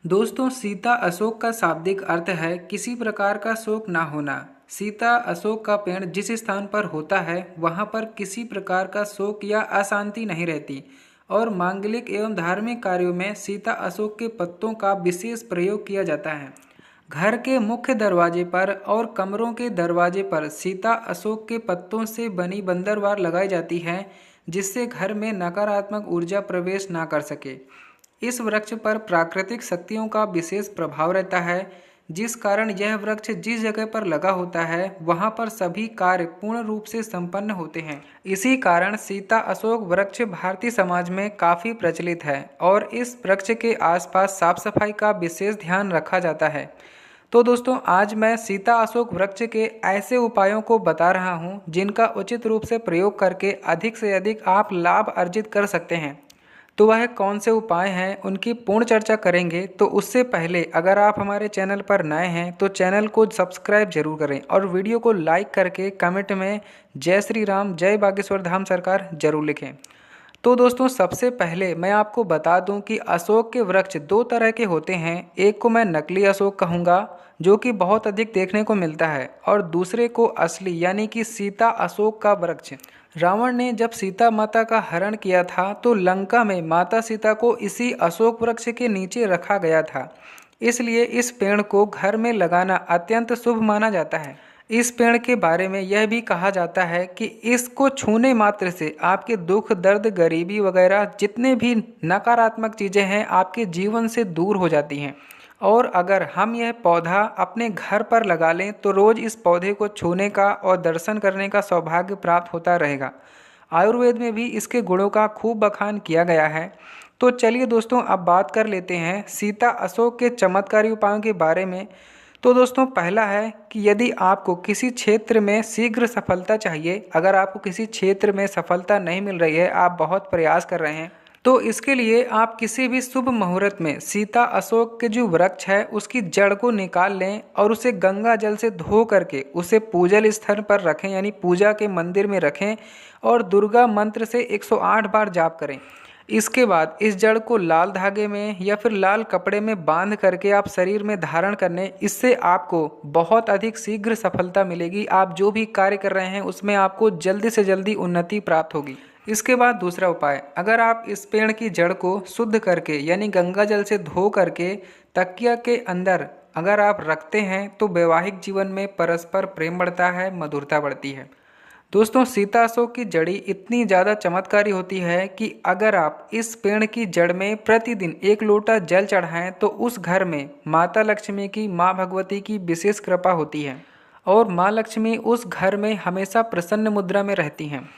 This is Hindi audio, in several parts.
दोस्तों, सीता अशोक का शाब्दिक अर्थ है किसी प्रकार का शोक ना होना। सीता अशोक का पेड़ जिस स्थान पर होता है वहाँ पर किसी प्रकार का शोक या अशांति नहीं रहती और मांगलिक एवं धार्मिक कार्यों में सीता अशोक के पत्तों का विशेष प्रयोग किया जाता है। घर के मुख्य दरवाजे पर और कमरों के दरवाजे पर सीता अशोक के पत्तों से बनी बंदरवार लगाई जाती है, जिससे घर में नकारात्मक ऊर्जा प्रवेश ना कर सके। इस वृक्ष पर प्राकृतिक शक्तियों का विशेष प्रभाव रहता है, जिस कारण यह वृक्ष जिस जगह पर लगा होता है वहां पर सभी कार्य पूर्ण रूप से संपन्न होते हैं। इसी कारण सीता अशोक वृक्ष भारतीय समाज में काफी प्रचलित है और इस वृक्ष के आसपास साफ सफाई का विशेष ध्यान रखा जाता है। तो दोस्तों, आज मैं सीता अशोक वृक्ष के ऐसे उपायों को बता रहा हूं जिनका उचित रूप से प्रयोग करके अधिक से अधिक आप लाभ अर्जित कर सकते हैं। तो वह कौन से उपाय हैं उनकी पूर्ण चर्चा करेंगे। तो उससे पहले अगर आप हमारे चैनल पर नए हैं तो चैनल को सब्सक्राइब जरूर करें और वीडियो को लाइक करके कमेंट में जय श्री राम, जय बागेश्वर धाम सरकार जरूर लिखें। तो दोस्तों, सबसे पहले मैं आपको बता दूं कि अशोक के वृक्ष दो तरह के होते हैं। एक को मैं नकली अशोक कहूँगा, जो कि बहुत अधिक देखने को मिलता है, और दूसरे को असली यानी कि सीता अशोक का वृक्ष। रावण ने जब सीता माता का हरण किया था तो लंका में माता सीता को इसी अशोक वृक्ष के नीचे रखा गया था। इसलिए इस पेड़ को घर में लगाना अत्यंत शुभ माना जाता है। इस पेड़ के बारे में यह भी कहा जाता है कि इसको छूने मात्र से आपके दुख, दर्द, गरीबी वगैरह जितने भी नकारात्मक चीज़ें हैं आपके जीवन से दूर हो जाती हैं। और अगर हम यह पौधा अपने घर पर लगा लें तो रोज़ इस पौधे को छूने का और दर्शन करने का सौभाग्य प्राप्त होता रहेगा। आयुर्वेद में भी इसके गुणों का खूब बखान किया गया है। तो चलिए दोस्तों, अब बात कर लेते हैं सीता अशोक के चमत्कारी उपायों के बारे में। तो दोस्तों, पहला है कि यदि आपको किसी क्षेत्र में शीघ्र सफलता चाहिए, अगर आपको किसी क्षेत्र में सफलता नहीं मिल रही है, आप बहुत प्रयास कर रहे हैं, तो इसके लिए आप किसी भी शुभ मुहूर्त में सीता अशोक के जो वृक्ष है उसकी जड़ को निकाल लें और उसे गंगा जल से धो करके उसे पूजल स्थल पर रखें, यानी पूजा के मंदिर में रखें और दुर्गा मंत्र से 108 बार जाप करें। इसके बाद इस जड़ को लाल धागे में या फिर लाल कपड़े में बांध करके आप शरीर में धारण करने, इससे आपको बहुत अधिक शीघ्र सफलता मिलेगी। आप जो भी कार्य कर रहे हैं उसमें आपको जल्दी से जल्दी उन्नति प्राप्त होगी। इसके बाद दूसरा उपाय, अगर आप इस पेड़ की जड़ को शुद्ध करके यानी गंगा जल से धो करके तकिया के अंदर अगर आप रखते हैं तो वैवाहिक जीवन में परस्पर प्रेम बढ़ता है, मधुरता बढ़ती है। दोस्तों, सीता अशोक की जड़ी इतनी ज़्यादा चमत्कारी होती है कि अगर आप इस पेड़ की जड़ में प्रतिदिन 1 लोटा जल चढ़ाएं तो उस घर में माता लक्ष्मी की, माँ भगवती की विशेष कृपा होती है और माँ लक्ष्मी उस घर में हमेशा प्रसन्न मुद्रा में रहती हैं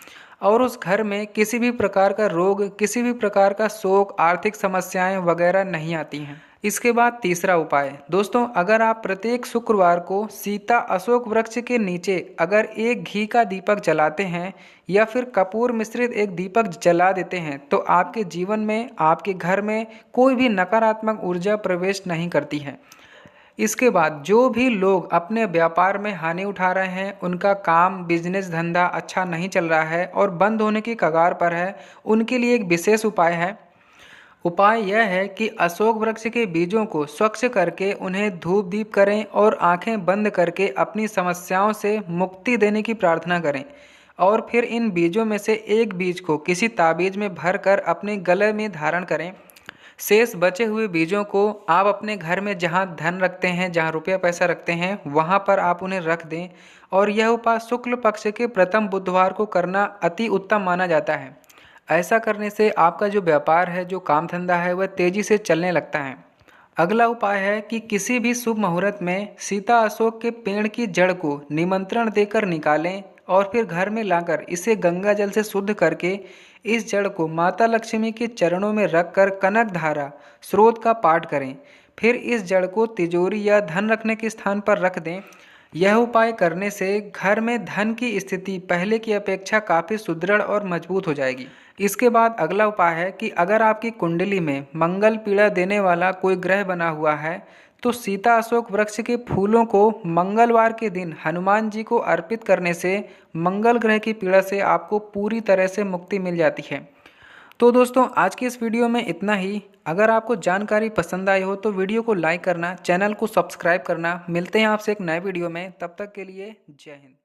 और उस घर में किसी भी प्रकार का रोग, किसी भी प्रकार का शोक, आर्थिक समस्याएं वगैरह नहीं आती हैं। इसके बाद तीसरा उपाय, दोस्तों, अगर आप प्रत्येक शुक्रवार को सीता अशोक वृक्ष के नीचे अगर एक घी का दीपक जलाते हैं या फिर कपूर मिश्रित एक दीपक जला देते हैं तो आपके जीवन में, आपके घर में कोई भी नकारात्मक ऊर्जा प्रवेश नहीं करती है। इसके बाद जो भी लोग अपने व्यापार में हानि उठा रहे हैं, उनका काम, बिजनेस, धंधा अच्छा नहीं चल रहा है और बंद होने की कगार पर है, उनके लिए एक विशेष उपाय है। उपाय यह है कि अशोक वृक्ष के बीजों को स्वच्छ करके उन्हें धूप दीप करें और आंखें बंद करके अपनी समस्याओं से मुक्ति देने की प्रार्थना करें और फिर इन बीजों में से एक बीज को किसी ताबीज में भर कर अपने गले में धारण करें। शेष बचे हुए बीजों को आप अपने घर में जहाँ धन रखते हैं, जहाँ रुपया पैसा रखते हैं, वहाँ पर आप उन्हें रख दें और यह उपाय शुक्ल पक्ष के प्रथम बुधवार को करना अति उत्तम माना जाता है। ऐसा करने से आपका जो व्यापार है, जो काम धंधा है, वह तेजी से चलने लगता है। अगला उपाय है कि किसी भी शुभ मुहूर्त में सीता अशोक के पेड़ की जड़ को निमंत्रण देकर निकालें और फिर घर में लाकर इसे गंगा जल से शुद्ध करके इस जड़ को माता लक्ष्मी के चरणों में रखकर कनक धारा स्रोत का पाठ करें। फिर इस जड़ को तिजोरी या धन रखने के स्थान पर रख दें। यह उपाय करने से घर में धन की स्थिति पहले की अपेक्षा काफ़ी सुदृढ़ और मजबूत हो जाएगी। इसके बाद अगला उपाय है कि अगर आपकी कुंडली में मंगल पीड़ा देने वाला कोई ग्रह बना हुआ है तो सीता अशोक वृक्ष के फूलों को मंगलवार के दिन हनुमान जी को अर्पित करने से मंगल ग्रह की पीड़ा से आपको पूरी तरह से मुक्ति मिल जाती है। तो दोस्तों आज की इस वीडियो में इतना ही। अगर आपको जानकारी पसंद आई हो तो वीडियो को लाइक करना, चैनल को सब्सक्राइब करना। मिलते हैं आपसे एक नए वीडियो में, तब तक के लिए जय हिंद।